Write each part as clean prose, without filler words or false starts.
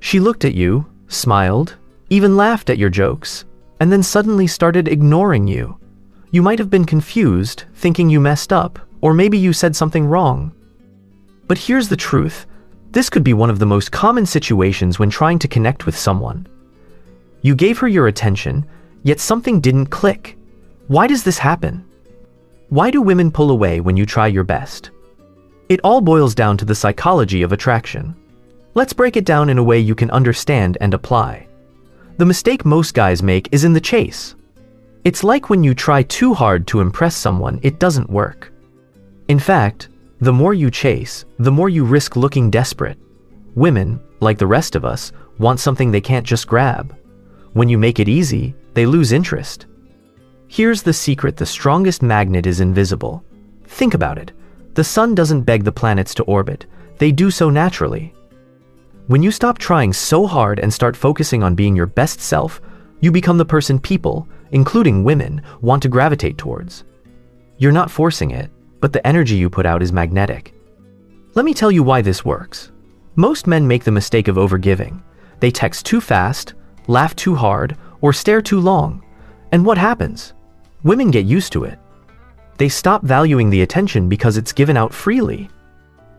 She looked at you, smiled, even laughed at your jokes, and then suddenly started ignoring you. You might have been confused, thinking you messed up, or maybe you said something wrong. But here's the truth. This could be one of the most common situations when trying to connect with someone. You gave her your attention, yet something didn't click. Why does this happen? Why do women pull away when you try your best? It all boils down to the psychology of attraction. Let's break it down in a way you can understand and apply. The mistake most guys make is in the chase. It's like when you try too hard to impress someone, it doesn't work. In fact, the more you chase, the more you risk looking desperate. Women, like the rest of us, want something they can't just grab. When you make it easy, they lose interest. Here's the secret: the strongest magnet is invisible. Think about it. The sun doesn't beg the planets to orbit. They do so naturally. When you stop trying so hard and start focusing on being your best self, you become the person people, including women, want to gravitate towards. You're not forcing it, but the energy you put out is magnetic. Let me tell you why this works. Most men make the mistake of overgiving. They text too fast, laugh too hard, or stare too long. And what happens? Women get used to it. They stop valuing the attention because it's given out freely.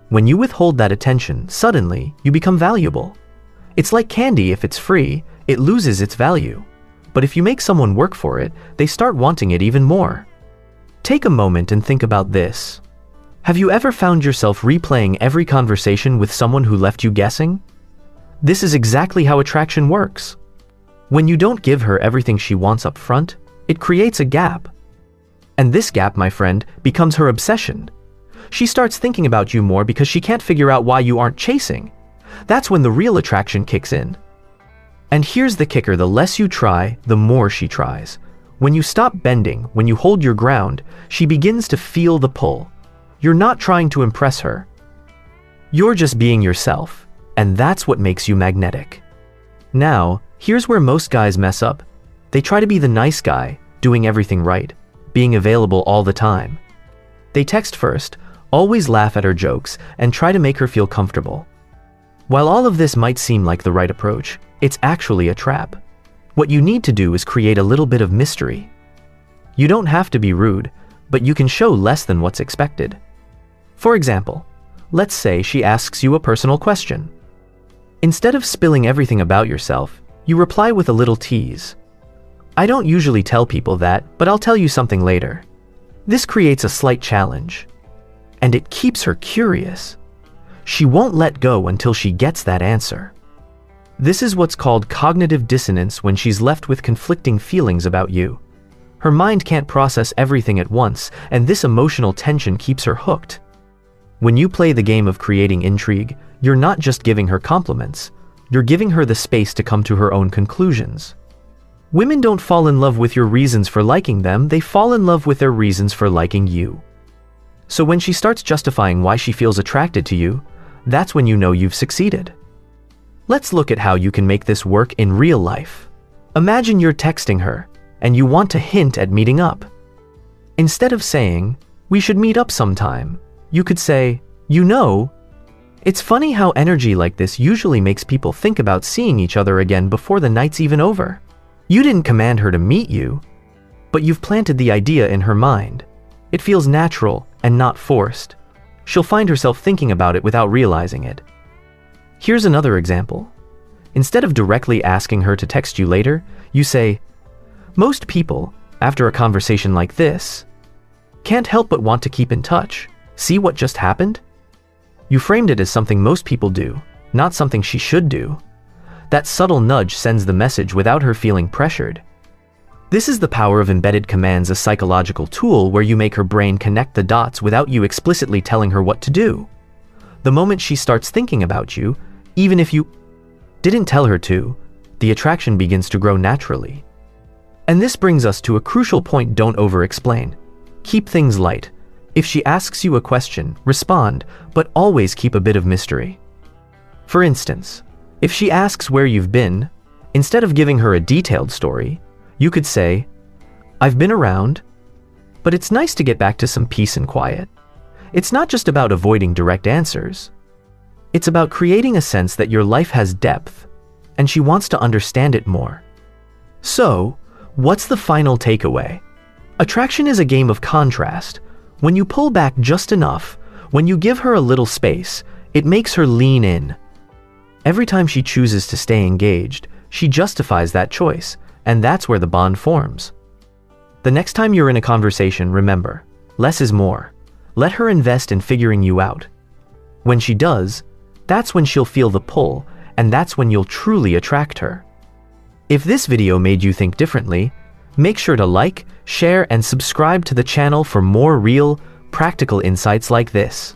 When you withhold that attention, suddenly you become valuable. It's like candy. If it's free, it loses its value. But if you make someone work for it, they start wanting it even more. Take a moment and think about this. Have you ever found yourself replaying every conversation with someone who left you guessing? This is exactly how attraction works. When you don't give her everything she wants up front, it creates a gap. And this gap, my friend, becomes her obsession. She starts thinking about you more because she can't figure out why you aren't chasing. That's when the real attraction kicks in. And here's the kicker: the less you try, the more she tries. When you stop bending, when you hold your ground, she begins to feel the pull. You're not trying to impress her. You're just being yourself, and that's what makes you magnetic. Now, here's where most guys mess up. They try to be the nice guy, doing everything right, being available all the time. They text first, always laugh at her jokes, and try to make her feel comfortable. While all of this might seem like the right approach, it's actually a trap. What you need to do is create a little bit of mystery. You don't have to be rude, but you can show less than what's expected. For example, let's say she asks you a personal question. Instead of spilling everything about yourself, you reply with a little tease. I don't usually tell people that, but I'll tell you something later. This creates a slight challenge, and it keeps her curious. She won't let go until she gets that answer. This is what's called cognitive dissonance, when she's left with conflicting feelings about you. Her mind can't process everything at once, and this emotional tension keeps her hooked. When you play the game of creating intrigue, you're not just giving her compliments, you're giving her the space to come to her own conclusions. Women don't fall in love with your reasons for liking them, they fall in love with their reasons for liking you. So when she starts justifying why she feels attracted to you, that's when you know you've succeeded. Let's look at how you can make this work in real life. Imagine you're texting her, and you want to hint at meeting up. Instead of saying, "We should meet up sometime," you could say, "You know." It's funny how energy like this usually makes people think about seeing each other again before the night's even over. You didn't command her to meet you, but you've planted the idea in her mind. It feels natural and not forced. She'll find herself thinking about it without realizing it. Here's another example. Instead of directly asking her to text you later, you say, "Most people, after a conversation like this, can't help but want to keep in touch. See what just happened?" You framed it as something most people do, not something she should do. That subtle nudge sends the message without her feeling pressured. This is the power of embedded commands, a psychological tool where you make her brain connect the dots without you explicitly telling her what to do. The moment she starts thinking about you, even if you didn't tell her to, the attraction begins to grow naturally. And this brings us to a crucial point: don't over-explain. Keep things light. If she asks you a question, respond, but always keep a bit of mystery. For instance, if she asks where you've been, instead of giving her a detailed story, you could say, "I've been around, but it's nice to get back to some peace and quiet." It's not just about avoiding direct answers. It's about creating a sense that your life has depth, and she wants to understand it more. So, what's the final takeaway? Attraction is a game of contrast. When you pull back just enough, when you give her a little space, it makes her lean in. Every time she chooses to stay engaged, she justifies that choice, and that's where the bond forms. The next time you're in a conversation, remember, less is more. Let her invest in figuring you out. When she does, that's when she'll feel the pull, and that's when you'll truly attract her. If this video made you think differently, make sure to like, share, and subscribe to the channel for more real, practical insights like this.